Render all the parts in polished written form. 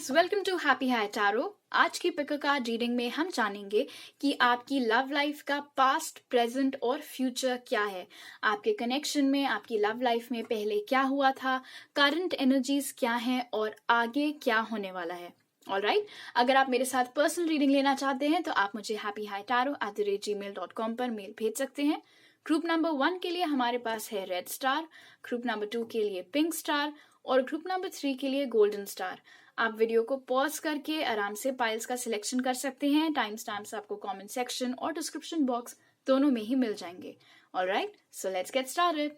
Guys, welcome to happy high tarot. आज की pick card reading में हम जानेंगे कि आपकी लव लाइफ का पास्ट, प्रेजेंट और फ्यूचर क्या है। आपके कनेक्शन में, आपकी लव लाइफ में पहले क्या हुआ था, करंट एनर्जीज क्या हैं और आगे क्या होने वाला है। ऑलराइट, अगर आप मेरे साथ पर्सनल रीडिंग लेना चाहते हैं तो आप मुझे happyhightaro@gmail.com पर मेल भेज सकते हैं। ग्रुप नंबर 1 के लिए हमारे पास है रेड स्टार, ग्रुप नंबर 2 के लिए पिंक स्टार और ग्रुप नंबर 3 के लिए गोल्डन स्टार। आप वीडियो को पॉज करके आराम से पाइल्स का सिलेक्शन कर सकते हैं। टाइम स्टैम्प्स आपको कमेंट सेक्शन और डिस्क्रिप्शन बॉक्स दोनों में ही मिल जाएंगे। Alright, so let's get started.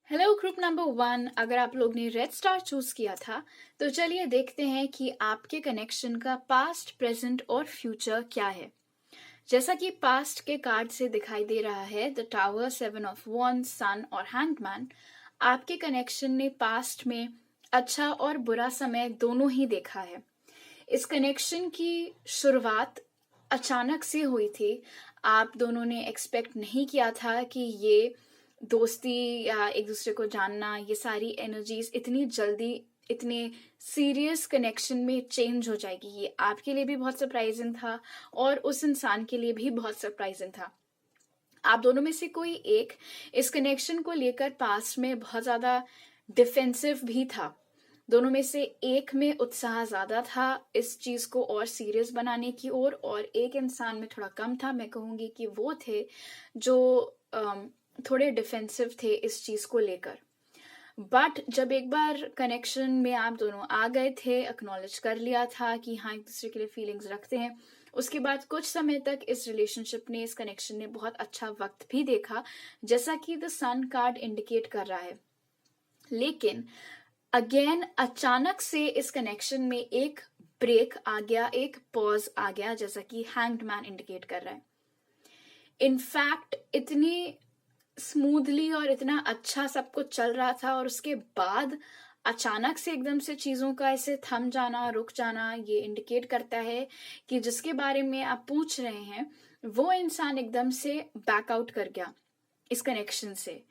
Hello group number 1, अगर आप लोग ने रेड स्टार चूज किया था तो चलिए देखते हैं कि आपके कनेक्शन का पास्ट, प्रेजेंट और फ्यूचर क्या है। जैसा कि पास्ट के कार्ड से दिखाई दे रहा है, द टावर, 7 ऑफ वॉन्ड्स, सन और हैंगमैन, आपके कनेक्शन ने पास्ट में अच्छा और बुरा समय दोनों ही देखा है। इस कनेक्शन की शुरुआत अचानक से हुई थी। आप दोनों ने एक्सपेक्ट नहीं किया था कि ये दोस्ती या एक दूसरे को जानना, ये सारी एनर्जीज इतनी जल्दी इतने सीरियस कनेक्शन में चेंज हो जाएगी। ये आपके लिए भी बहुत सरप्राइजिंग था और उस इंसान के लिए भी बहुत सरप्राइजिंग था। आप दोनों में से कोई एक इस कनेक्शन को लेकर पास्ट में बहुत ज्यादा डिफेंसिव भी था। दोनों में से एक में उत्साह ज्यादा था इस चीज को और सीरियस बनाने की ओर, और एक इंसान में थोड़ा कम था। मैं कहूंगी कि वो थे जो थोड़े डिफेंसिव थे इस चीज को लेकर। बट जब एक बार कनेक्शन में आप दोनों आ गए थे, एक्नॉलेज कर लिया था कि हाँ एक दूसरे के लिए फीलिंग्स रखते हैं, उसके बाद कुछ समय तक इस रिलेशनशिप ने, इस कनेक्शन ने बहुत अच्छा वक्त भी देखा, जैसा कि द सन कार्ड इंडिकेट कर रहा है। लेकिन अगेन अचानक से इस कनेक्शन में एक ब्रेक आ गया, एक पॉज आ गया, जैसा कि हैंग्ड मैन इंडिकेट कर रहा है। इनफैक्ट इतनी स्मूथली और इतना अच्छा सब कुछ चल रहा था और उसके बाद अचानक से एकदम से चीजों का ऐसे थम जाना, रुक जाना, ये इंडिकेट करता है कि जिसके बारे में आप पूछ रहे हैं वो इंसान एकदम से बैक आउट कर गया इस कनेक्शन से।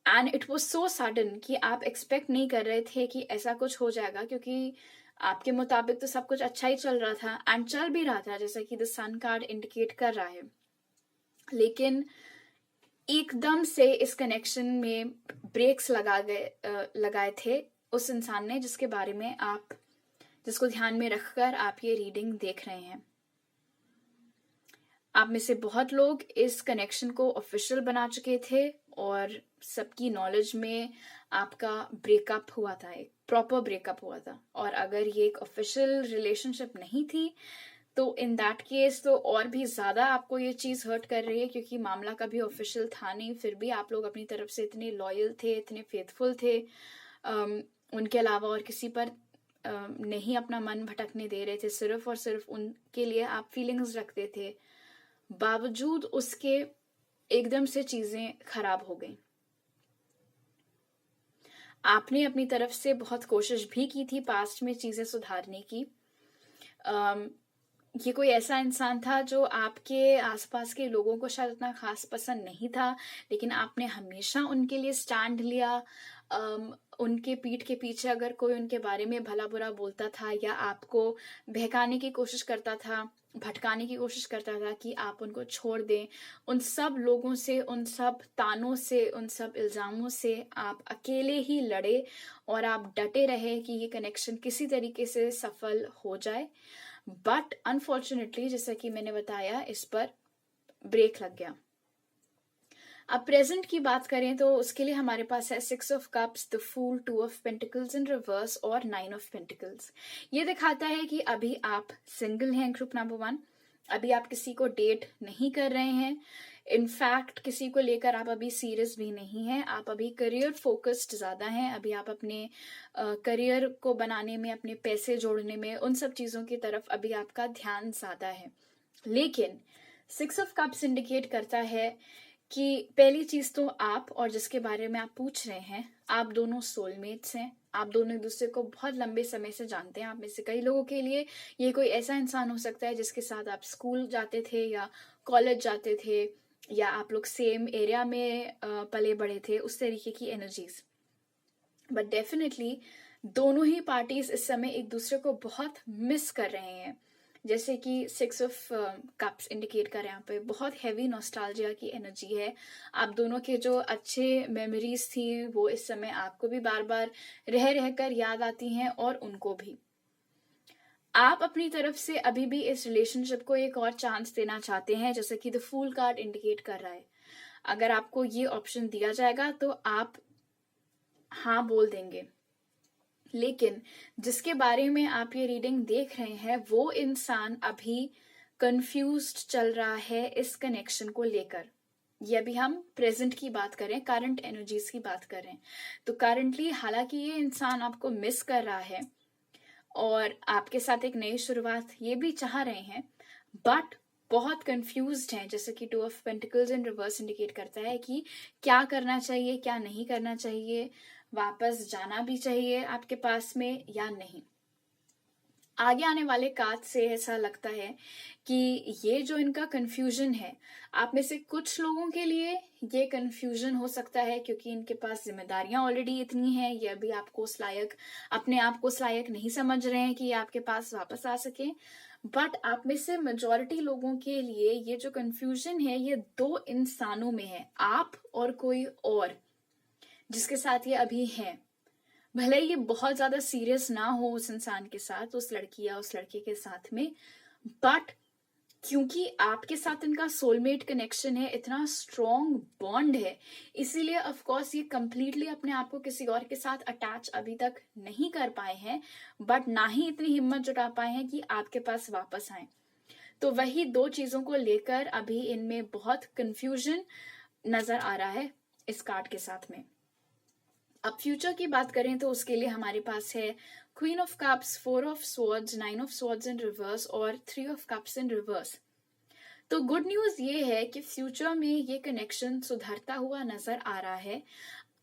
And it was so sudden कि आप एक्सपेक्ट नहीं कर रहे थे कि ऐसा कुछ हो जाएगा, क्योंकि आपके मुताबिक तो सब कुछ अच्छा ही चल रहा था एंड चल भी रहा था, जैसा कि द सन कार्ड इंडिकेट कर रहा है। लेकिन एकदम से इस कनेक्शन में ब्रेक्स लगाए थे उस इंसान ने जिसके बारे में जिसको ध्यान में रखकर आप ये रीडिंग देख रहे हैं। आप में से बहुत लोग इस कनेक्शन को ऑफिशियल बना चुके थे और सबकी नॉलेज में आपका ब्रेकअप हुआ था, एक प्रॉपर ब्रेकअप हुआ था। और अगर ये एक ऑफिशियल रिलेशनशिप नहीं थी तो इन दैट केस तो और भी ज्यादा आपको ये चीज हर्ट कर रही है, क्योंकि मामला कभी ऑफिशियल था नहीं, फिर भी आप लोग अपनी तरफ से इतने लॉयल थे, इतने फेथफुल थे, उनके अलावा और किसी पर नहीं अपना मन भटकने दे रहे थे, सिर्फ और सिर्फ उनके लिए आप फीलिंग्स रखते थे। बावजूद उसके एकदम से चीजें खराब हो गई। आपने अपनी तरफ से बहुत कोशिश भी की थी पास्ट में चीजें सुधारने की। ये कोई ऐसा इंसान था जो आपके आसपास के लोगों को शायद उतना खास पसंद नहीं था, लेकिन आपने हमेशा उनके लिए स्टैंड लिया। उनके पीठ के पीछे अगर कोई उनके बारे में भला बुरा बोलता था या आपको बहकाने की कोशिश करता था, भटकाने की कोशिश करता था कि आप उनको छोड़ दें, उन सब लोगों से, उन सब तानों से, उन सब इल्जामों से आप अकेले ही लड़े और आप डटे रहे कि ये कनेक्शन किसी तरीके से सफल हो जाए। बट अनफॉर्चुनेटली, जैसा कि मैंने बताया, इस पर ब्रेक लग गया। अब प्रेजेंट की बात करें तो उसके लिए हमारे पास है 6 of cups, the fool, 2 of pentacles in reverse और 9 ऑफ पेंटिकल्स। ये दिखाता है कि अभी आप सिंगल हैं ग्रुप नंबर 1, अभी आप किसी को डेट नहीं कर रहे हैं। इनफैक्ट किसी को लेकर आप अभी सीरियस भी नहीं हैं, आप अभी करियर फोकस्ड ज्यादा हैं। अभी आप अपने करियर को बनाने में, अपने पैसे जोड़ने में, उन सब चीजों की तरफ अभी आपका ध्यान ज्यादा है। लेकिन 6 ऑफ कप्स इंडिकेट करता है कि पहली चीज तो आप और जिसके बारे में आप पूछ रहे हैं, आप दोनों सोलमेट्स हैं। आप दोनों एक दूसरे को बहुत लंबे समय से जानते हैं। आप में से कई लोगों के लिए ये कोई ऐसा इंसान हो सकता है जिसके साथ आप स्कूल जाते थे या कॉलेज जाते थे, या आप लोग सेम एरिया में पले बड़े थे, उस तरीके की एनर्जीज। बट डेफिनेटली दोनों ही पार्टीज इस समय एक दूसरे को बहुत मिस कर रहे हैं। जैसे कि 6 ऑफ कप्स इंडिकेट कर रहे हैं यहाँ पे, बहुत हैवी नॉस्टैल्जिया की एनर्जी है। आप दोनों के जो अच्छे मेमोरीज थी वो इस समय आपको भी बार बार रह रह कर याद आती हैं और उनको भी। आप अपनी तरफ से अभी भी इस रिलेशनशिप को एक और चांस देना चाहते हैं, जैसे कि द फूल कार्ड इंडिकेट कर रहा है। अगर आपको ये ऑप्शन दिया जाएगा तो आप हाँ बोल देंगे, लेकिन जिसके बारे में आप ये रीडिंग देख रहे हैं वो इंसान अभी कंफ्यूज्ड चल रहा है इस कनेक्शन को लेकर। ये अभी हम प्रेजेंट की बात करें, करंट एनर्जीज की बात करें, तो करंटली हालांकि ये इंसान आपको मिस कर रहा है और आपके साथ एक नई शुरुआत ये भी चाह रहे हैं, बट बहुत कंफ्यूज्ड हैं। जैसे कि 2 of pentacles in reverse indicate करता है कि क्या करना चाहिए, क्या नहीं करना चाहिए, वापस जाना भी चाहिए आपके पास में या नहीं। आगे आने वाले कार्ड से ऐसा लगता है कि ये जो इनका कंफ्यूजन है, आप में से कुछ लोगों के लिए ये कंफ्यूजन हो सकता है क्योंकि इनके पास जिम्मेदारियां ऑलरेडी इतनी हैं, ये अभी आपको उस लायक, अपने आप को उस लायक नहीं समझ रहे हैं कि ये आपके पास वापस आ सके। बट आप में से मेजॉरिटी लोगों के लिए ये जो कंफ्यूजन है ये दो इंसानों में है, आप और कोई और जिसके साथ ये अभी है। भले ये बहुत ज्यादा सीरियस ना हो उस इंसान के साथ, उस लड़की या उस लड़के के साथ में, बट क्योंकि आपके साथ इनका सोलमेट कनेक्शन है, इतना स्ट्रॉन्ग बॉन्ड है, इसीलिए ऑफ कोर्स ये कंप्लीटली अपने आप को किसी और के साथ अटैच अभी तक नहीं कर पाए हैं, बट ना ही इतनी हिम्मत जुटा पाए हैं कि आपके पास वापस आए। तो वही दो चीजों को लेकर अभी इनमें बहुत कंफ्यूजन नजर आ रहा है इस कार्ड के साथ में। अब फ्यूचर की बात करें तो उसके लिए हमारे पास है queen of cups, 4 of swords, 9 of swords in reverse और 3 ऑफ कप्स इन रिवर्स। तो गुड न्यूज ये है कि फ्यूचर में ये कनेक्शन सुधरता हुआ नजर आ रहा है।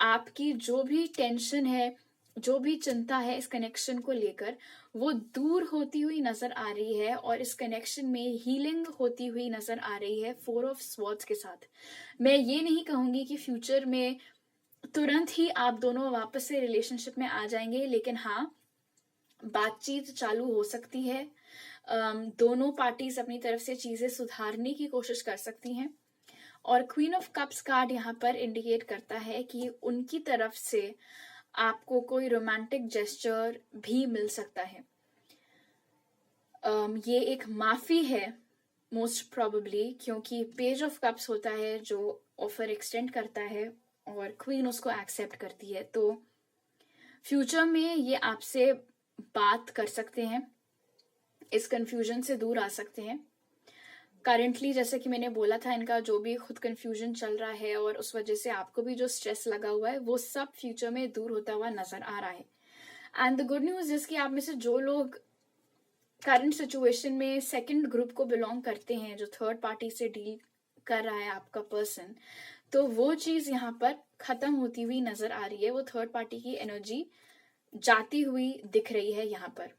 आपकी जो भी टेंशन है, जो भी चिंता है इस कनेक्शन को लेकर, वो दूर होती हुई नजर आ रही है और इस कनेक्शन में हीलिंग होती हुई नजर आ रही है 4 ऑफ स्वॉर्ड्स के साथ। मैं ये नहीं कहूंगी कि फ्यूचर में तुरंत ही आप दोनों वापस से रिलेशनशिप में आ जाएंगे, लेकिन हाँ, बातचीत चालू हो सकती है। दोनों पार्टीज अपनी तरफ से चीजें सुधारने की कोशिश कर सकती हैं। और क्वीन ऑफ कप्स कार्ड यहाँ पर इंडिकेट करता है कि उनकी तरफ से आपको कोई रोमांटिक जेस्चर भी मिल सकता है। ये एक माफी है मोस्ट प्रोबेबली, क्योंकि पेज ऑफ कप्स होता है जो ऑफर एक्सटेंड करता है और क्वीन उसको एक्सेप्ट करती है। तो फ्यूचर में ये आपसे बात कर सकते हैं, इस कंफ्यूजन से दूर आ सकते हैं। करंटली जैसे कि मैंने बोला था, इनका जो भी खुद कंफ्यूजन चल रहा है और उस वजह से आपको भी जो स्ट्रेस लगा हुआ है, वो सब फ्यूचर में दूर होता हुआ नजर आ रहा है। And the good news is कि आप में से जो लोग करंट सिचुएशन में सेकंड ग्रुप को बिलोंग करते हैं, जो थर्ड पार्टी से डील कर रहा है आपका पर्सन, तो वो चीज यहाँ पर खत्म होती हुई नजर आ रही है। वो थर्ड पार्टी की एनर्जी जाती हुई दिख रही है यहाँ पर।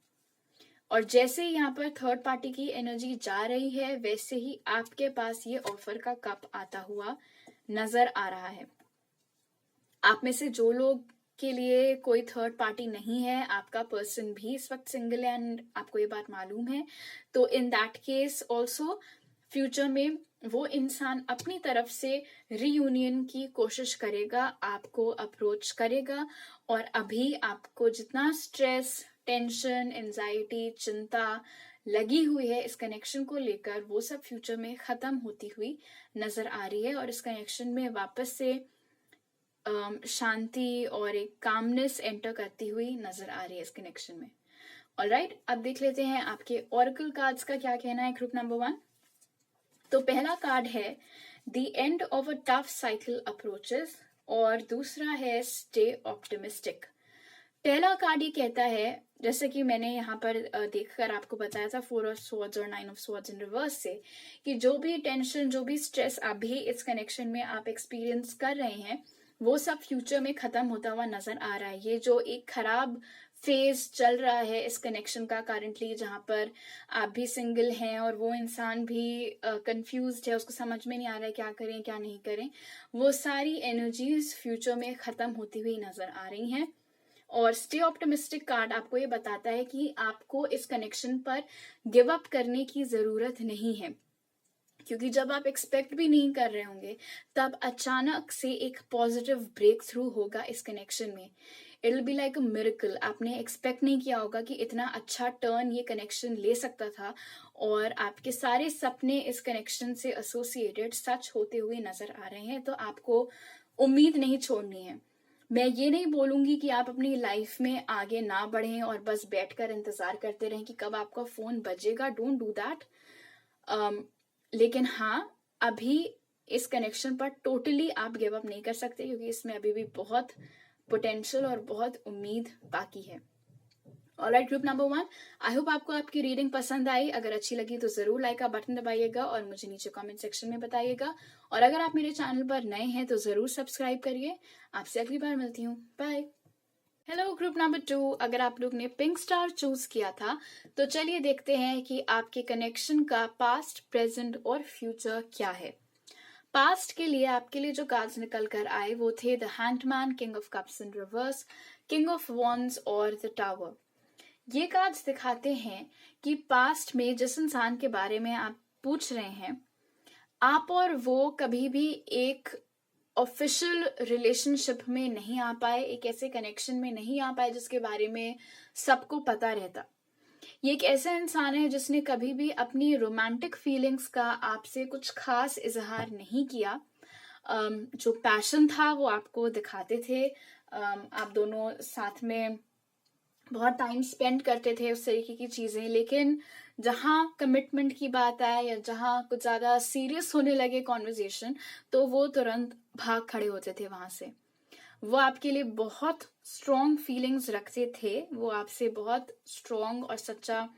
और जैसे यहाँ पर थर्ड पार्टी की एनर्जी जा रही है, वैसे ही आपके पास ये ऑफर का कप आता हुआ नजर आ रहा है। आप में से जो लोग के लिए कोई थर्ड पार्टी नहीं है, आपका पर्सन भी इस वक्त सिंगल है एंड आपको ये बात मालूम है, तो in that case also future में वो इंसान अपनी तरफ से रीयूनियन की कोशिश करेगा, आपको अप्रोच करेगा। और अभी आपको जितना स्ट्रेस, टेंशन, एंजाइटी, चिंता लगी हुई है इस कनेक्शन को लेकर, वो सब फ्यूचर में खत्म होती हुई नजर आ रही है और इस कनेक्शन में वापस से शांति और एक कामनेस एंटर करती हुई नजर आ रही है इस कनेक्शन में। ऑलराइट, अब देख लेते हैं आपके ऑरेकल कार्ड्स का क्या कहना है ग्रुप नंबर 1। तो पहला कार्ड है the end of a tough cycle approaches और दूसरा है स्टे ऑप्टिमिस्टिक। पहला कार्ड ये कहता है, जैसे कि मैंने यहाँ पर देखकर आपको बताया था 4 ऑफ स्वॉर्ड्स और 9 ऑफ स्वॉर्ड्स इन रिवर्स से, कि जो भी टेंशन, जो भी स्ट्रेस अभी इस कनेक्शन में आप एक्सपीरियंस कर रहे हैं, वो सब फ्यूचर में खत्म होता हुआ नजर आ रहा है। ये जो एक खराब फेज चल रहा है इस कनेक्शन का करंटली, जहां पर आप भी सिंगल हैं और वो इंसान भी कंफ्यूज्ड है, उसको समझ में नहीं आ रहा है क्या करें क्या नहीं करें, वो सारी एनर्जीज फ्यूचर में खत्म होती हुई नजर आ रही हैं। और स्टे ऑप्टिमिस्टिक कार्ड आपको ये बताता है कि आपको इस कनेक्शन पर गिव अप करने की जरूरत नहीं है, क्योंकि जब आप एक्सपेक्ट भी नहीं कर रहे होंगे तब अचानक से एक पॉजिटिव ब्रेक थ्रू होगा इस कनेक्शन में। It will be like a miracle. आपने एक्सपेक्ट नहीं किया होगा कि इतना अच्छा टर्न ये कनेक्शन ले सकता था, और आपके सारे सपने इस कनेक्शन से एसोसिएटेड सच होते हुए नजर आ रहे हैं। तो आपको उम्मीद नहीं छोड़नी है। मैं ये नहीं बोलूंगी कि आप अपनी लाइफ में आगे ना बढ़ें और बस बैठकर इंतजार करते रहें कि कब आपका फोन बजेगा। Don't do that. लेकिन हाँ, अभी इस कनेक्शन पर टोटली आप गिव अप नहीं कर सकते, क्योंकि इसमें अभी भी बहुत पोटेंशियल और बहुत उम्मीद बाकी है। Alright group number 1, I hope आपको आपकी रीडिंग पसंद आई। अगर अच्छी लगी तो जरूर लाइक का बटन दबाइएगा और मुझे नीचे कमेंट सेक्शन में बताइएगा। और अगर आप मेरे चैनल पर नए हैं तो जरूर सब्सक्राइब करिए। आपसे अगली बार मिलती हूँ। बाय। हेलो ग्रुप नंबर 2, अगर आप लोग ने पिंक स्टार चूज किया था तो चलिए देखते हैं कि आपके कनेक्शन का पास्ट, प्रेजेंट और फ्यूचर क्या है। पास्ट के लिए आपके लिए जो कार्ड्स निकल कर आए वो थे the handman, king of cups in reverse, king of wands और द टावर। ये कार्ड्स दिखाते हैं कि पास्ट में जिस इंसान के बारे में आप पूछ रहे हैं, आप और वो कभी भी एक ऑफिशियल रिलेशनशिप में नहीं आ पाए, एक ऐसे कनेक्शन में नहीं आ पाए जिसके बारे में सबको पता रहता। ये एक ऐसा इंसान है जिसने कभी भी अपनी रोमांटिक फीलिंग्स का आपसे कुछ खास इजहार नहीं किया। जो पैशन था वो आपको दिखाते थे। आप दोनों साथ में बहुत टाइम स्पेंड करते थे, उस तरीके की चीजें। लेकिन जहां कमिटमेंट की बात आए या जहां कुछ ज्यादा सीरियस होने लगे कॉन्वर्जेशन, तो वो तुरंत भाग खड़े होते थे वहां से। वो आपके लिए बहुत स्ट्रॉन्ग फीलिंग्स रखते थे। वो आपसे बहुत स्ट्रॉन्ग और सच्चा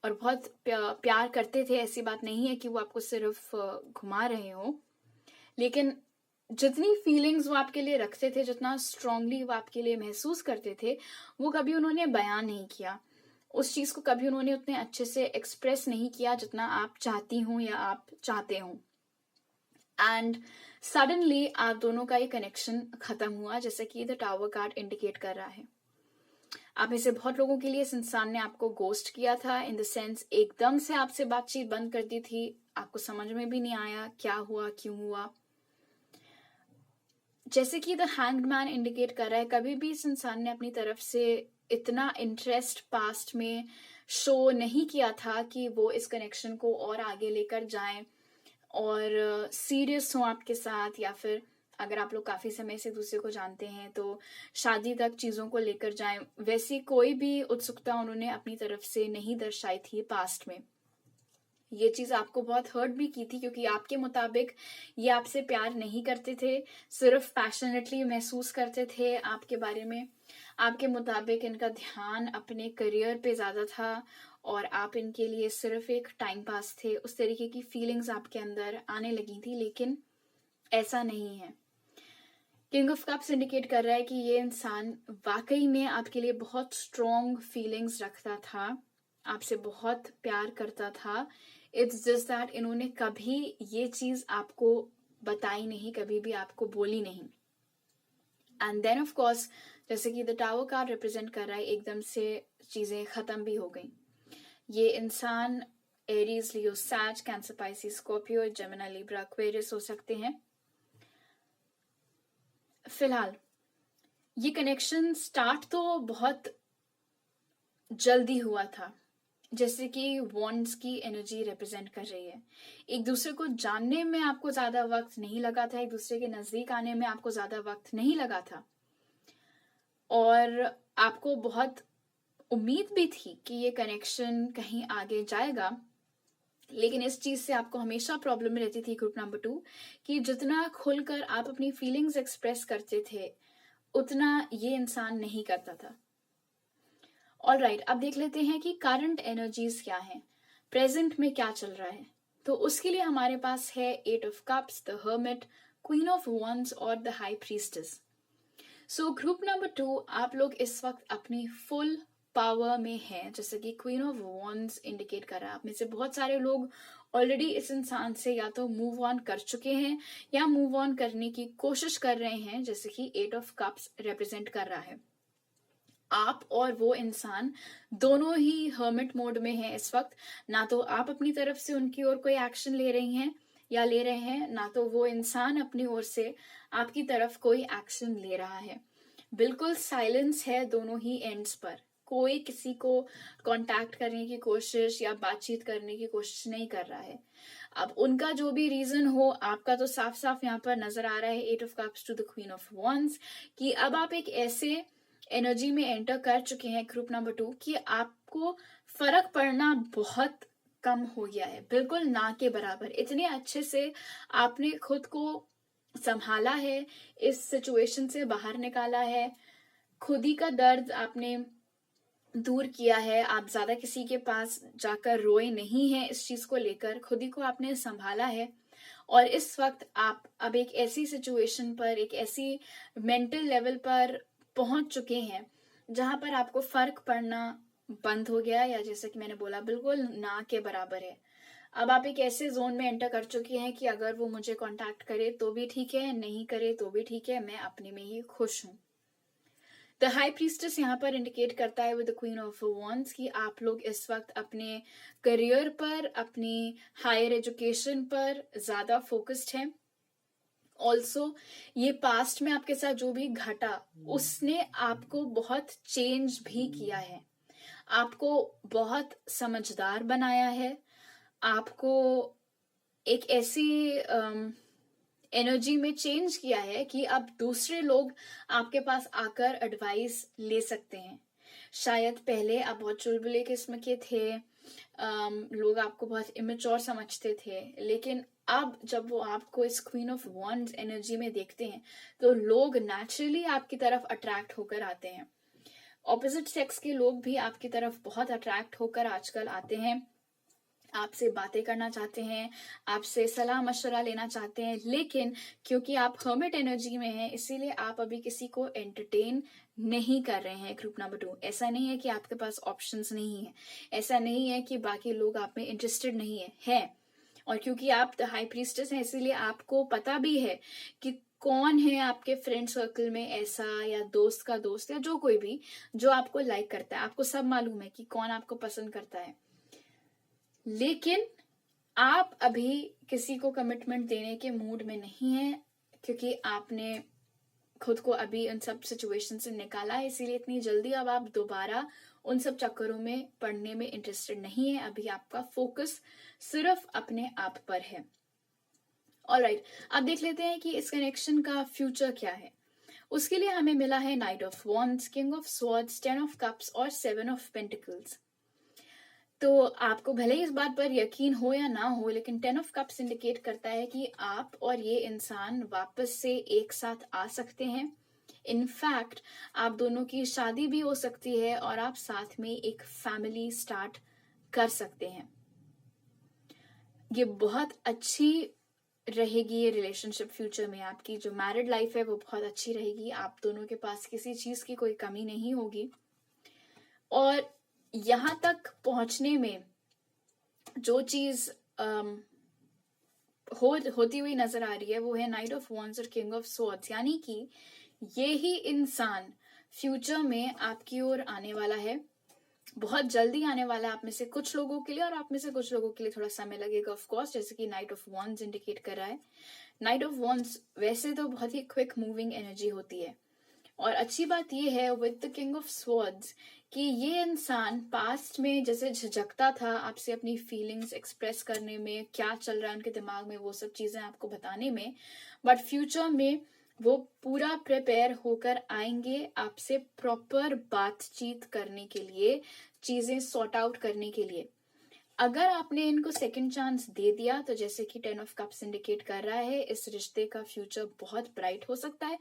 और बहुत प्यार करते थे। ऐसी बात नहीं है कि वो आपको सिर्फ घुमा रहे हो, लेकिन जितनी फीलिंग्स वो आपके लिए रखते थे, जितना स्ट्रांगली वो आपके लिए महसूस करते थे, वो कभी उन्होंने बयान नहीं किया। उस चीज को कभी उन्होंने उतने अच्छे से एक्सप्रेस नहीं किया जितना आप चाहती हो या आप चाहते हो। एंड सडनली आप दोनों का ये कनेक्शन खत्म हुआ, जैसे कि द टावर कार्ड इंडिकेट कर रहा है। आप में से बहुत लोगों के लिए इस इंसान ने आपको गोस्ट किया था, इन द सेंस एकदम से आपसे बातचीत बंद कर दी थी। आपको समझ में भी नहीं आया क्या हुआ, क्यों हुआ। जैसे कि द हैंग्ड मैन इंडिकेट कर रहा है, कभी भी इस इंसान ने अपनी तरफ से इतना इंटरेस्ट पास्ट में शो नहीं किया था कि वो इस कनेक्शन को और आगे लेकर जाएं और सीरियस हो आपके साथ, या फिर अगर आप लोग काफी समय से दूसरे को जानते हैं तो शादी तक चीजों को लेकर जाएं। वैसी कोई भी उत्सुकता उन्होंने अपनी तरफ से नहीं दर्शाई थी पास्ट में। ये चीज आपको बहुत हर्ट भी की थी, क्योंकि आपके मुताबिक ये आपसे प्यार नहीं करते थे, सिर्फ पैशनेटली महसूस करते थे आपके बारे में। आपके मुताबिक इनका ध्यान अपने करियर पे ज्यादा था और आप इनके लिए सिर्फ एक टाइम पास थे। उस तरीके की फीलिंग्स आपके अंदर आने लगी थी, लेकिन ऐसा नहीं है। किंग ऑफ कप्स इंडिकेट कर रहा है कि ये इंसान वाकई में आपके लिए बहुत स्ट्रॉन्ग फीलिंग्स रखता था, आपसे बहुत प्यार करता था। इट्स जस्ट दैट इन्होंने कभी ये चीज आपको बताई नहीं, कभी भी आपको बोली नहीं। एंड देन ऑफ कोर्स, जैसे कि द टावर कार्ड रिप्रेजेंट कर रहा है, एकदम से चीजें खत्म भी हो गई। ये इंसान एरीज, लियो, सैज, Cancer, Pisces, Scorpio, Gemini, Libra, Aquarius हो सकते हैं। फिलहाल ये कनेक्शन स्टार्ट तो बहुत जल्दी हुआ था, जैसे कि वॉन्ड्स की एनर्जी रिप्रेजेंट कर रही है। एक दूसरे को जानने में आपको ज्यादा वक्त नहीं लगा था, एक दूसरे के नजदीक आने में आपको ज्यादा वक्त नहीं लगा था, और आपको बहुत उम्मीद भी थी कि ये कनेक्शन कहीं आगे जाएगा। लेकिन इस चीज से आपको हमेशा प्रॉब्लम रहती थी ग्रुप नंबर 2, कि जितना खुलकर आप अपनी फीलिंग्स एक्सप्रेस करते थे उतना ये इंसान नहीं करता था। ऑलराइट, अब देख लेते हैं कि करंट एनर्जीज क्या हैं, प्रेजेंट में क्या चल रहा है। तो उसके लिए हमारे पास है 8 of cups, the hermit, queen of wands और the high priestess. So group number 2, आप लोग इस वक्त अपनी फुल पावर में हैं, जैसे कि क्वीन ऑफ वॉन्ड्स इंडिकेट कर रहा है। आप में से बहुत सारे लोग ऑलरेडी इस इंसान से या तो मूव ऑन कर चुके हैं या मूव ऑन करने की कोशिश कर रहे हैं, जैसे कि 8 ऑफ कप्स रिप्रेजेंट कर रहा है। आप और वो इंसान दोनों ही हर्मिट मोड में हैं इस वक्त। ना तो आप अपनी तरफ से उनकी ओर कोई एक्शन ले रही हैं या ले रहे हैं, ना तो वो इंसान अपनी ओर से आपकी तरफ कोई एक्शन ले रहा है। बिल्कुल साइलेंस है दोनों ही एंड्स पर। कोई किसी को कांटेक्ट करने की कोशिश या बातचीत करने की कोशिश नहीं कर रहा है। अब उनका जो भी रीजन हो, आपका तो साफ साफ यहाँ पर नजर आ रहा है, 8 of cups to the queen of wands, कि अब आप एक ऐसे एनर्जी में एंटर कर चुके हैं ग्रुप नंबर 2 कि आपको फर्क पड़ना बहुत कम हो गया है, बिल्कुल ना के बराबर। इतने अच्छे से आपने खुद को संभाला है, इस सिचुएशन से बाहर निकाला है, खुद ही का दर्द आपने दूर किया है। आप ज्यादा किसी के पास जाकर रोए नहीं है, इस चीज को लेकर खुद ही को आपने संभाला है। और इस वक्त आप अब एक ऐसी सिचुएशन पर, एक ऐसी मेंटल लेवल पर पहुंच चुके हैं जहां पर आपको फर्क पड़ना बंद हो गया, या जैसे कि मैंने बोला बिल्कुल ना के बराबर है। अब आप एक ऐसे जोन में एंटर कर चुके हैं कि अगर वो मुझे कांटेक्ट करे तो भी ठीक है, नहीं करे तो भी ठीक है, मैं अपने में ही खुश हूं। द हाई प्रीस्टेस यहाँ पर इंडिकेट करता है with the queen of wands कि आप लोग इस वक्त अपने करियर पर, अपनी हायर एजुकेशन पर ज्यादा फोकस्ड हैं। ऑल्सो ये पास्ट में आपके साथ जो भी घटा, उसने आपको बहुत चेंज भी किया है, आपको बहुत समझदार बनाया है, आपको एक ऐसी एनर्जी में चेंज किया है कि अब दूसरे लोग आपके पास आकर एडवाइस ले सकते हैं। शायद पहले आप बहुत चुलबुले किस्म के थे, लोग आपको बहुत इमेच्योर समझते थे, लेकिन अब जब वो आपको इस क्वीन ऑफ वॉन्ड्स एनर्जी में देखते हैं तो लोग नेचुरली आपकी तरफ अट्रैक्ट होकर आते हैं। ऑपोजिट सेक्स के लोग भी आपकी तरफ बहुत अट्रैक्ट होकर आजकल आते हैं, आपसे बातें करना चाहते हैं, आपसे सलाह मशवरा लेना चाहते हैं, लेकिन क्योंकि आप हर्मिट एनर्जी में हैं इसीलिए आप अभी किसी को एंटरटेन नहीं कर रहे हैं ग्रुप नंबर 2। ऐसा नहीं है कि आपके पास ऑप्शंस नहीं है, ऐसा नहीं है कि बाकी लोग आप में इंटरेस्टेड नहीं है। और क्योंकि आप द हाई प्रीस्टेस हैं इसीलिए आपको पता भी है कि कौन है आपके फ्रेंड सर्कल में ऐसा, या दोस्त का दोस्त, या जो कोई भी जो आपको लाइक करता है। आपको सब मालूम है कि कौन आपको पसंद करता है, लेकिन आप अभी किसी को कमिटमेंट देने के मूड में नहीं है, क्योंकि आपने खुद को अभी उन सब सिचुएशन से निकाला है, इसीलिए इतनी जल्दी अब आप दोबारा उन सब चक्करों में पड़ने में इंटरेस्टेड नहीं है। अभी आपका फोकस सिर्फ अपने आप पर है। ऑलराइट, अब देख लेते हैं कि इस कनेक्शन का फ्यूचर क्या है। उसके लिए हमें मिला है night of wands, king of swords, 10 of cups और 7 ऑफ पेंटिकल्स। तो आपको भले ही इस बात पर यकीन हो या ना हो, लेकिन 10 ऑफ कप्स इंडिकेट करता है कि आप और ये इंसान वापस से एक साथ आ सकते हैं। इनफैक्ट आप दोनों की शादी भी हो सकती है और आप साथ में एक फैमिली स्टार्ट कर सकते हैं। ये बहुत अच्छी रहेगी ये रिलेशनशिप फ्यूचर में। आपकी जो मैरिड लाइफ है वो बहुत अच्छी रहेगी, आप दोनों के पास किसी चीज की कोई कमी नहीं होगी। और यहां तक पहुंचने में जो चीज होती हुई नजर आ रही है वो है नाइट ऑफ वॉन्ड्स और किंग ऑफ स्वॉर्ड्स, यानी कि ये ही इंसान फ्यूचर में आपकी ओर आने वाला है, बहुत जल्दी आने वाला है आप में से कुछ लोगों के लिए, और आप में से कुछ लोगों के लिए थोड़ा समय लगेगा ऑफ कोर्स, जैसे कि नाइट ऑफ वॉन्ड्स इंडिकेट कर रहा है। नाइट ऑफ वॉन्ड्स वैसे तो बहुत ही क्विक मूविंग एनर्जी होती है, और अच्छी बात यह है with the king of swords कि ये इंसान पास्ट में जैसे झिझकता था आपसे अपनी फीलिंग्स एक्सप्रेस करने में, क्या चल रहा है उनके दिमाग में वो सब चीजें आपको बताने में, बट फ्यूचर में वो पूरा प्रिपेयर होकर आएंगे आपसे प्रॉपर बातचीत करने के लिए, चीजें सॉर्ट आउट करने के लिए। अगर आपने इनको सेकंड चांस दे दिया तो जैसे कि 10 ऑफ कप्स इंडिकेट कर रहा है, इस रिश्ते का फ्यूचर बहुत ब्राइट हो सकता है।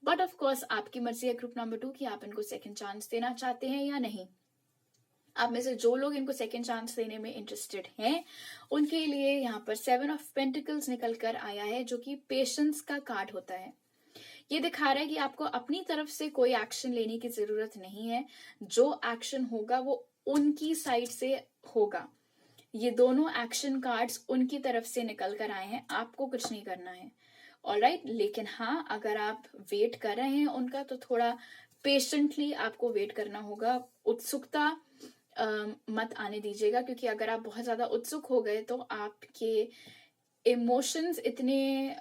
बट ऑफ कोर्स आपकी मर्जी है ग्रुप नंबर 2 कि आप इनको सेकंड चांस देना चाहते हैं या नहीं। आप में से जो लोग इनको सेकंड चांस देने में इंटरेस्टेड हैं उनके लिए यहाँ पर 7 ऑफ पेंटिकल्स निकल कर आया है, जो कि पेशेंस का कार्ड होता है। ये दिखा रहा है कि आपको अपनी तरफ से कोई एक्शन लेने की जरूरत नहीं है, जो एक्शन होगा वो उनकी साइड से होगा। ये दोनों एक्शन कार्ड्स उनकी तरफ से निकल कर आए हैं, आपको कुछ नहीं करना है। ऑलराइट, लेकिन हाँ, अगर आप वेट कर रहे हैं उनका तो थोड़ा पेशेंटली आपको वेट करना होगा। उत्सुकता मत आने दीजिएगा, क्योंकि अगर आप बहुत ज्यादा उत्सुक हो गए तो आपके इमोशंस इतने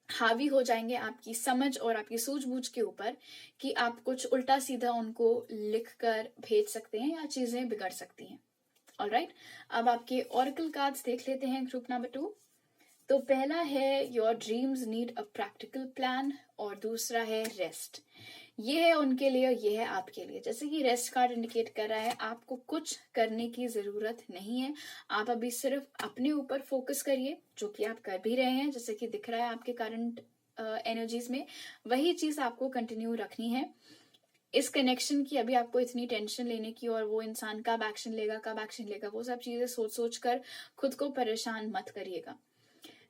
हावी हो जाएंगे आपकी समझ और आपकी सूझबूझ के ऊपर कि आप कुछ उल्टा सीधा उनको लिख कर भेज सकते हैं या चीजें बिगड़ सकती हैं। ऑलराइट, अब आपके ऑरेकल कार्ड्स देख लेते हैं ग्रुप नंबर 2। तो पहला है your dreams need a practical plan और दूसरा है रेस्ट। ये है उनके लिए और ये है आपके लिए। जैसे कि रेस्ट कार्ड इंडिकेट कर रहा है आपको कुछ करने की जरूरत नहीं है, आप अभी सिर्फ अपने ऊपर फोकस करिए, जो कि आप कर भी रहे हैं जैसे कि दिख रहा है आपके करंट एनर्जीज में। वही चीज आपको कंटिन्यू रखनी है। इस कनेक्शन की अभी आपको इतनी टेंशन लेने की और वो इंसान कब एक्शन लेगा वो सब चीजें सोच सोच कर खुद को परेशान मत करिएगा।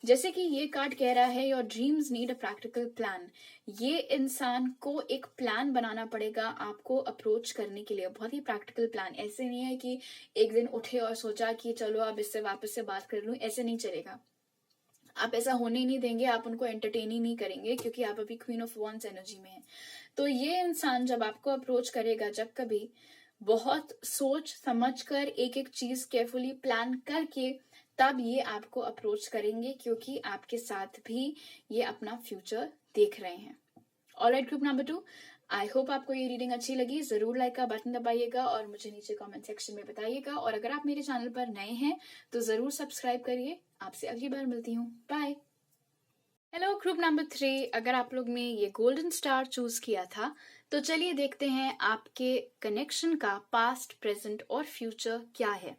जैसे कि ये कार्ड कह रहा है your dreams need a practical plan. ये इंसान को एक प्लान बनाना पड़ेगा आपको अप्रोच करने के लिए, बहुत ही प्रैक्टिकल प्लान। ऐसे नहीं है कि एक दिन उठे और सोचा कि चलो अब इससे वापस से बात कर लूं, ऐसे नहीं चलेगा। आप ऐसा होने ही नहीं देंगे, आप उनको एंटरटेन ही नहीं करेंगे, क्योंकि आप अभी क्वीन ऑफ वॉन्ड्स एनर्जी में है। तो ये इंसान जब आपको अप्रोच करेगा, जब कभी, बहुत सोच समझ कर एक एक चीज केयरफुली प्लान करके तब ये आपको अप्रोच करेंगे, क्योंकि आपके साथ भी ये अपना फ्यूचर देख रहे हैं। Alright group number 2, I hope आपको ये रीडिंग अच्छी लगी। जरूर लाइक का बटन दबाइएगा और मुझे नीचे कमेंट सेक्शन में बताइएगा। और अगर आप मेरे चैनल पर नए हैं तो जरूर सब्सक्राइब करिए। आपसे अगली बार मिलती हूँ, बाय। हेलो ग्रुप नंबर 3, अगर आप लोग ने ये गोल्डन स्टार चूज किया था तो चलिए देखते हैं आपके कनेक्शन का पास्ट, प्रेजेंट और फ्यूचर क्या है।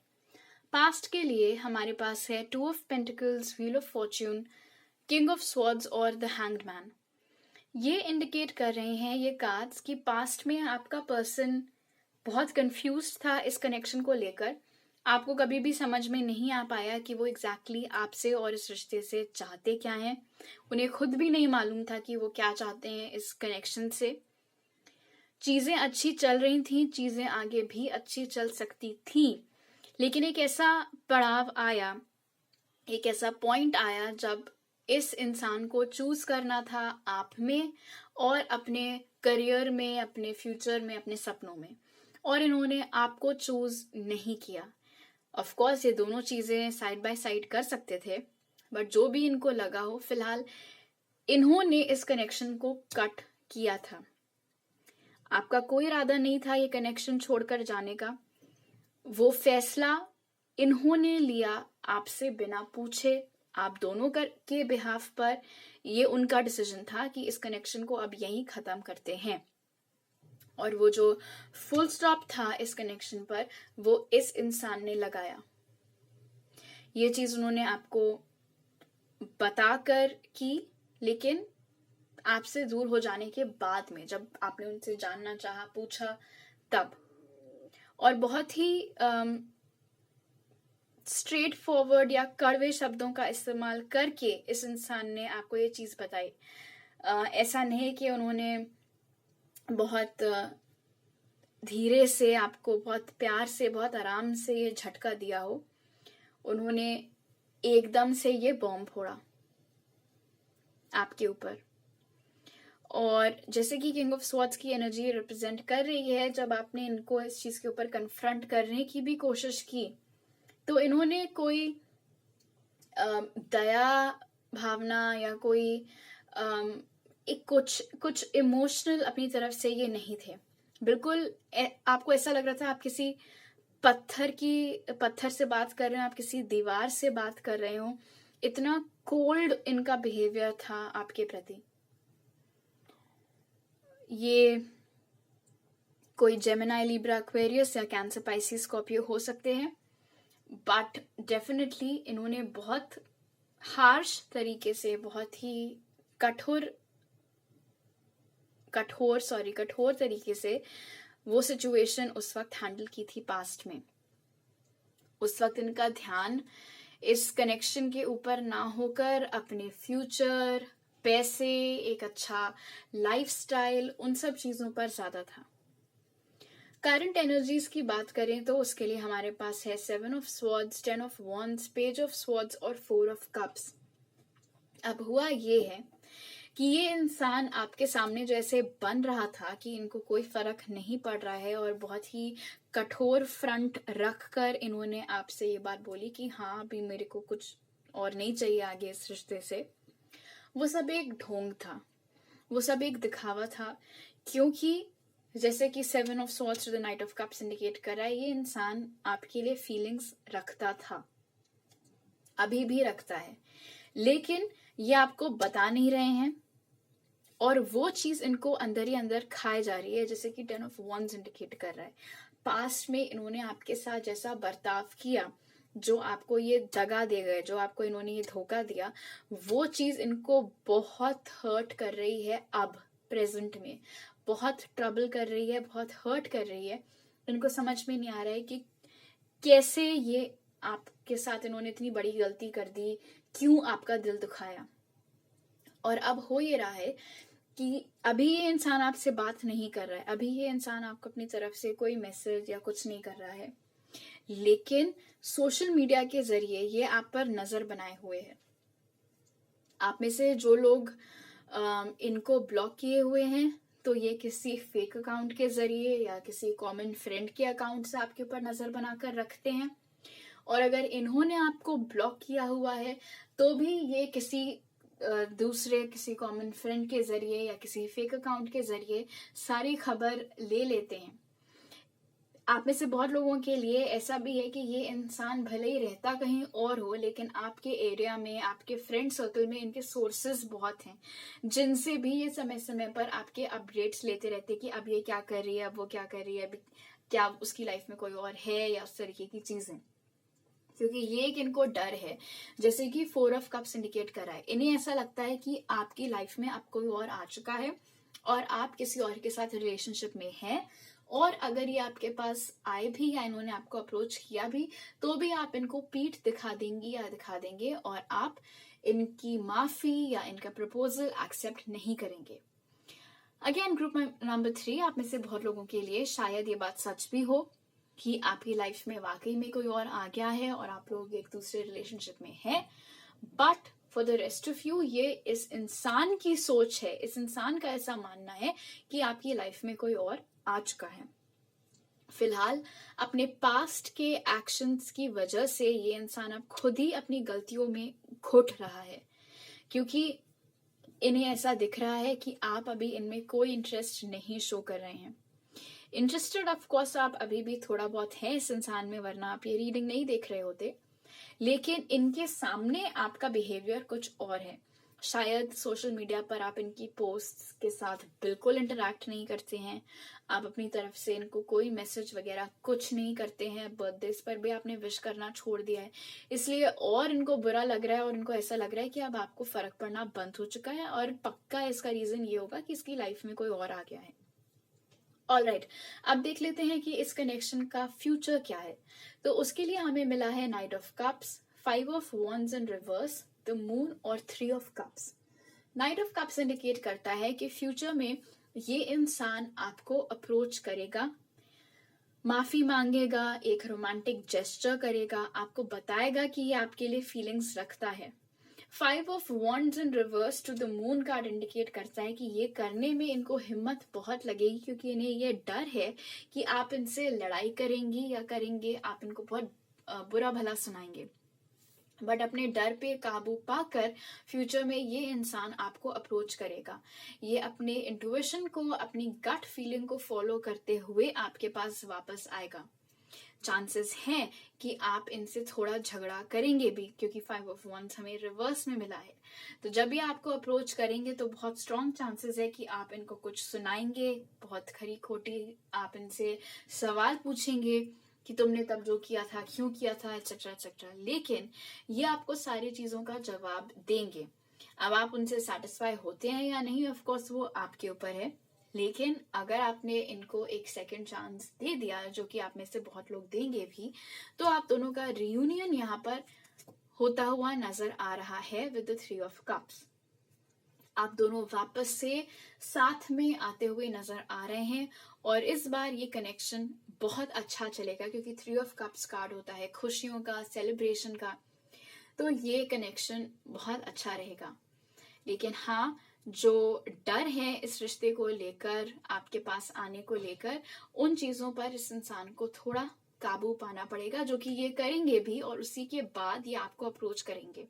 पास्ट के लिए हमारे पास है 2 of pentacles, wheel of Fortune, king of swords और द हैंग्ड मैन। ये इंडिकेट कर रहे हैं ये कार्ड्स कि पास्ट में आपका पर्सन बहुत कंफ्यूज था इस कनेक्शन को लेकर। आपको कभी भी समझ में नहीं आ पाया कि वो एग्जैक्टली आपसे और इस रिश्ते से चाहते क्या हैं। उन्हें खुद भी नहीं मालूम था कि वो क्या चाहते हैं इस कनेक्शन से। चीजें अच्छी चल रही थी, चीजें आगे भी अच्छी चल सकती थी, लेकिन एक ऐसा पड़ाव आया, एक ऐसा पॉइंट आया जब इस इंसान को चूज करना था आप में और अपने करियर में, अपने फ्यूचर में, अपने सपनों में, और इन्होंने आपको चूज नहीं किया। ऑफ कोर्स ये दोनों चीजें साइड बाय साइड कर सकते थे, बट जो भी इनको लगा हो, फिलहाल इन्होंने इस कनेक्शन को कट किया था। आपका कोई इरादा नहीं था ये कनेक्शन छोड़कर जाने का। वो फैसला इन्होंने लिया आपसे बिना पूछे, आप दोनों के बिहाफ पर। ये उनका डिसीजन था कि इस कनेक्शन को अब यहीं खत्म करते हैं। और वो जो फुल स्टॉप था इस कनेक्शन पर, वो इस इंसान ने लगाया। ये चीज उन्होंने आपको बताकर की, लेकिन आपसे दूर हो जाने के बाद में, जब आपने उनसे जानना चाहा, पूछा, तब। और बहुत ही स्ट्रेट फॉरवर्ड या कड़वे शब्दों का इस्तेमाल करके इस इंसान ने आपको ये चीज बताई। ऐसा नहीं कि उन्होंने बहुत धीरे से आपको, बहुत प्यार से, बहुत आराम से ये झटका दिया हो। उन्होंने एकदम से ये बॉम्ब फोड़ा आपके ऊपर। और जैसे कि किंग ऑफ स्वॉर्ड्स की एनर्जी रिप्रेजेंट कर रही है, जब आपने इनको इस चीज के ऊपर कन्फ्रंट करने की भी कोशिश की तो इन्होंने कोई दया भावना या कोई एक कुछ इमोशनल अपनी तरफ से ये नहीं थे। बिल्कुल आपको ऐसा लग रहा था आप किसी पत्थर से बात कर रहे हो, आप किसी दीवार से बात कर रहे हो। इतना कोल्ड इनका बिहेवियर था आपके प्रति। ये कोई जेमिनी, लिब्रा, एक्वेरियस या कैंसर, पाइसिस, स्कॉर्पियो हो सकते हैं, बट डेफिनेटली इन्होंने बहुत हार्श तरीके से, बहुत ही कठोर तरीके से वो सिचुएशन उस वक्त हैंडल की थी पास्ट में। उस वक्त इनका ध्यान इस कनेक्शन के ऊपर ना होकर अपने फ्यूचर, पैसे, एक अच्छा लाइफस्टाइल, उन सब चीजों पर ज्यादा था। करंट एनर्जीज की बात करें तो उसके लिए हमारे पास है 7 of swords, 10 of wands, page of swords और 4 ऑफ कप्स। अब हुआ ये है कि ये इंसान आपके सामने जैसे बन रहा था कि इनको कोई फर्क नहीं पड़ रहा है, और बहुत ही कठोर फ्रंट रख कर इन्होंने आपसे ये बात बोली कि हाँ अभी मेरे को कुछ और नहीं चाहिए आगे इस रिश्ते से। वो सब एक ढोंग था, वो सब एक दिखावा था, क्योंकि जैसे कि 7 of Swords to the Knight of Cups indicate कर रहा है, ये इंसान आपके लिए फीलिंग्स रखता था, अभी भी रखता है, लेकिन ये आपको बता नहीं रहे हैं, और वो चीज इनको अंदर ही अंदर खाए जा रही है, जैसे कि 10 of Wands इंडिकेट कर रहा है। पास्ट में इन्होंने आपके साथ जैसा बर्ताव किया, जो आपको ये दगा दे गए, जो आपको इन्होंने ये धोखा दिया, वो चीज इनको बहुत हर्ट कर रही है। अब प्रेजेंट में बहुत ट्रबल कर रही है, बहुत हर्ट कर रही है। इनको समझ में नहीं आ रहा है कि कैसे ये आपके साथ इन्होंने इतनी बड़ी गलती कर दी, क्यों आपका दिल दुखाया। और अब हो ये रहा है कि अभी ये इंसान आपसे बात नहीं कर रहा है, अभी ये इंसान आपको अपनी तरफ से कोई मैसेज या कुछ नहीं कर रहा है, लेकिन सोशल मीडिया के जरिए ये आप पर नजर बनाए हुए है। आप में से जो लोग इनको ब्लॉक किए हुए हैं, तो ये किसी फेक अकाउंट के जरिए या किसी कॉमन फ्रेंड के अकाउंट से आपके ऊपर नजर बनाकर रखते हैं। और अगर इन्होंने आपको ब्लॉक किया हुआ है, तो भी ये किसी दूसरे किसी कॉमन फ्रेंड के जरिए या किसी फेक अकाउंट के जरिए सारी खबर ले लेते हैं। आप में से बहुत लोगों के लिए ऐसा भी है कि ये इंसान भले ही रहता कहीं और हो, लेकिन आपके एरिया में, आपके फ्रेंड सर्कल में इनके सोर्सेज बहुत हैं, जिनसे भी ये समय समय पर आपके अपडेट्स लेते रहते हैं कि अब ये क्या कर रही है, अब वो क्या कर रही है, अभी क्या उसकी लाइफ में कोई और है, या उस तरीके की चीजें। क्योंकि ये एक इनको डर है, जैसे कि 4 of Cups इंडिकेट कर रहा है, इन्हें ऐसा लगता है कि आपकी लाइफ में अब कोई और आ चुका है और आप किसी और के साथ रिलेशनशिप में हैं, और अगर ये आपके पास आए भी या इन्होंने आपको अप्रोच किया भी, तो भी आप इनको पीठ दिखा देंगी या दिखा देंगे, और आप इनकी माफी या इनका प्रपोजल एक्सेप्ट नहीं करेंगे। अगेन ग्रुप नंबर 3, आप में से बहुत लोगों के लिए शायद ये बात सच भी हो कि आपकी लाइफ में वाकई में कोई और आ गया है और आप लोग एक दूसरे रिलेशनशिप में हैं, but for the rest of you ये इस इंसान की सोच है, इस इंसान का ऐसा मानना है कि आपकी लाइफ में कोई और आ चुका है। फिलहाल अपने पास्ट के एक्शंस की वजह से ये इंसान अब खुद ही अपनी गलतियों में घुट रहा है, क्योंकि इन्हें ऐसा दिख रहा है कि आप अभी इनमें कोई इंटरेस्ट नहीं शो कर रहे हैं। इंटरेस्टेड ऑफ कोर्स आप अभी भी थोड़ा बहुत है इस इंसान में, वरना आप ये रीडिंग नहीं देख रहे होते, लेकिन इनके सामने आपका बिहेवियर कुछ और है। शायद सोशल मीडिया पर आप इनकी पोस्ट्स के साथ बिल्कुल इंटरैक्ट नहीं करते हैं, आप अपनी तरफ से इनको कोई मैसेज वगैरह कुछ नहीं करते हैं, बर्थडेज पर भी आपने विश करना छोड़ दिया है, इसलिए और इनको बुरा लग रहा है, और इनको ऐसा लग रहा है कि अब आपको फर्क पड़ना बंद हो चुका है, और पक्का इसका रीजन ये होगा कि इसकी लाइफ में कोई और आ गया है। ऑलराइट, अब देख लेते हैं कि इस कनेक्शन का फ्यूचर क्या है। तो उसके लिए हमें मिला है night of cups, 5 of Wands in reverse, the moon और 3 of Cups। Night of cups indicate करता है कि फ्यूचर में ये इंसान आपको अप्रोच करेगा, माफी मांगेगा, एक रोमांटिक जेस्चर करेगा, आपको बताएगा कि ये आपके लिए फीलिंग्स रखता है। 5 of Wands in reverse to the moon card indicate करता है कि ये करने में इनको हिम्मत बहुत लगेगी, क्योंकि इन्हें ये डर है कि आप इनसे लड़ाई करेंगी या करेंगे, आप इनको बहुत बुरा भला सुनाएंगे, बट अपने डर पे काबू पाकर फ्यूचर में ये इंसान आपको अप्रोच करेगा। ये अपने इंट्यूशन को, अपनी गट फीलिंग को फॉलो करते हुए आपके पास वापस आएगा। चांसेस हैं कि आप इनसे थोड़ा झगड़ा करेंगे भी, क्योंकि 5 of Wands हमें रिवर्स में मिला है। तो जब ये आपको अप्रोच करेंगे तो बहुत स्ट्रॉन्ग चांसेस है कि आप इनको कुछ सुनाएंगे, बहुत खरी खोटी आप इनसे सवाल पूछेंगे कि तुमने तब जो किया था क्यों किया था, एक्सेट्रा एक्सेट्रा, लेकिन ये आपको सारी चीजों का जवाब देंगे। अब आप उनसे सेटिस्फाई होते हैं या नहीं, ऑफ कोर्स वो आपके ऊपर है, लेकिन अगर आपने इनको एक सेकंड चांस दे दिया, जो कि आप में से बहुत लोग देंगे भी, तो आप दोनों का रियूनियन यहाँ पर होता हुआ नजर आ रहा है विद द 3 of Cups। आप दोनों वापस से साथ में आते हुए नजर आ रहे हैं, और इस बार ये कनेक्शन बहुत अच्छा चलेगा, क्योंकि 3 of Cups कार्ड होता है खुशियों का, सेलिब्रेशन का, तो ये कनेक्शन बहुत अच्छा रहेगा। लेकिन हाँ, जो डर है इस रिश्ते को लेकर, आपके पास आने को लेकर, उन चीजों पर इस इंसान को थोड़ा काबू पाना पड़ेगा, जो कि ये करेंगे भी और उसी के बाद ये आपको अप्रोच करेंगे।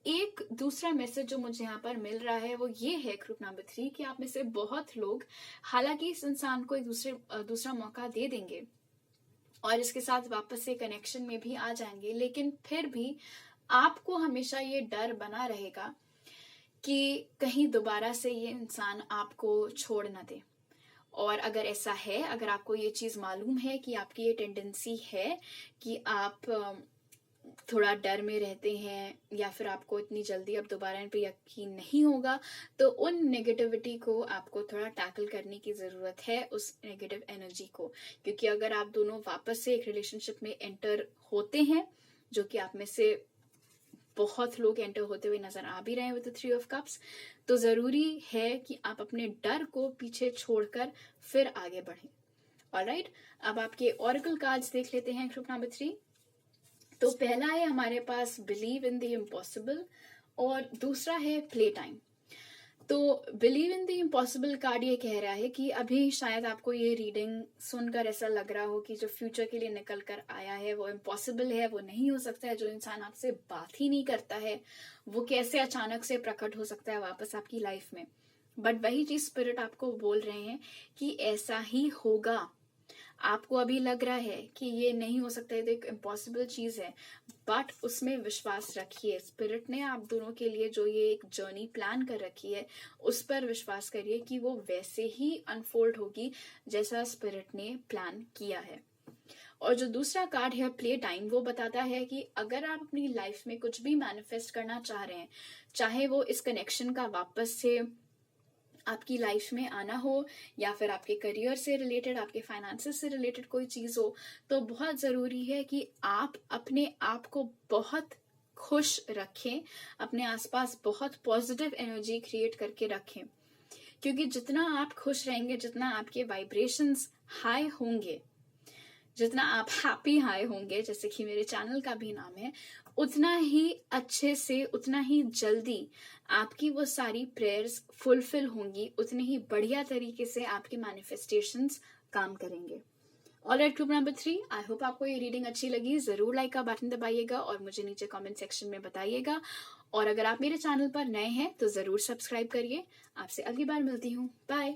एक दूसरा मैसेज जो मुझे यहाँ पर मिल रहा है वो ये है ग्रुप नंबर 3 कि आप में से बहुत लोग हालांकि इस इंसान को एक दूसरा मौका दे देंगे और इसके साथ वापस से कनेक्शन में भी आ जाएंगे, लेकिन फिर भी आपको हमेशा ये डर बना रहेगा कि कहीं दोबारा से ये इंसान आपको छोड़ ना दे। और अगर ऐसा है, अगर आपको ये चीज मालूम है कि आपकी ये टेंडेंसी है कि आप थोड़ा डर में रहते हैं या फिर आपको इतनी जल्दी अब दोबारा इन पे यकीन नहीं होगा, तो उन नेगेटिविटी को आपको थोड़ा टैकल करने की जरूरत है, उस नेगेटिव एनर्जी को। क्योंकि अगर आप दोनों वापस से एक रिलेशनशिप में एंटर होते हैं, जो कि आप में से बहुत लोग एंटर होते हुए नजर आ भी रहे हैं विद द 3 ऑफ कप्स, तो जरूरी है कि आप अपने डर को पीछे छोड़कर फिर आगे बढ़ें। ऑलराइट, अब आपके ऑरेकल कार्ड्स देख लेते हैं ग्रुप नंबर 3। तो पहला है हमारे पास बिलीव इन द इम्पॉसिबल और दूसरा है प्ले टाइम। तो believe in the impossible card ये कह रहा है कि अभी शायद आपको ये रीडिंग सुनकर ऐसा लग रहा हो कि जो फ्यूचर के लिए निकल कर आया है वो इम्पॉसिबल है, वो नहीं हो सकता है। जो इंसान आपसे बात ही नहीं करता है वो कैसे अचानक से प्रकट हो सकता है वापस आपकी लाइफ में। बट वही चीज स्पिरिट आपको बोल रहे हैं कि ऐसा ही होगा। आपको अभी लग रहा है कि ये नहीं हो सकता है, तो एक इम्पॉसिबल चीज है, बट उसमें विश्वास रखिए। स्पिरिट ने आप दोनों के लिए जो ये एक जर्नी प्लान कर रखी है उस पर विश्वास करिए कि वो वैसे ही अनफोल्ड होगी जैसा स्पिरिट ने प्लान किया है। और जो दूसरा कार्ड है प्ले टाइम, वो बताता है कि अगर आप अपनी लाइफ में कुछ भी मैनिफेस्ट करना चाह रहे हैं, चाहे वो इस कनेक्शन का वापस से आपकी लाइफ में आना हो या फिर आपके करियर से रिलेटेड, आपके फाइनेंसेस से रिलेटेड कोई चीज हो, तो बहुत जरूरी है कि आप अपने आप को बहुत खुश रखें, अपने आसपास बहुत पॉजिटिव एनर्जी क्रिएट करके रखें। क्योंकि जितना आप खुश रहेंगे, जितना आपके वाइब्रेशंस हाई होंगे, जितना आप हैप्पी हाई होंगे, जैसे कि मेरे चैनल का भी नाम है, उतना ही अच्छे से, उतना ही जल्दी आपकी वो सारी प्रेयर्स फुलफिल होंगी, उतने ही बढ़िया तरीके से आपके मैनिफेस्टेशंस काम करेंगे। Alright group number 3, I hope आपको ये रीडिंग अच्छी लगी। जरूर लाइक का बटन दबाइएगा और मुझे नीचे कमेंट सेक्शन में बताइएगा। और अगर आप मेरे चैनल पर नए हैं तो जरूर सब्सक्राइब करिए। आपसे अगली बार मिलती हूँ। बाय।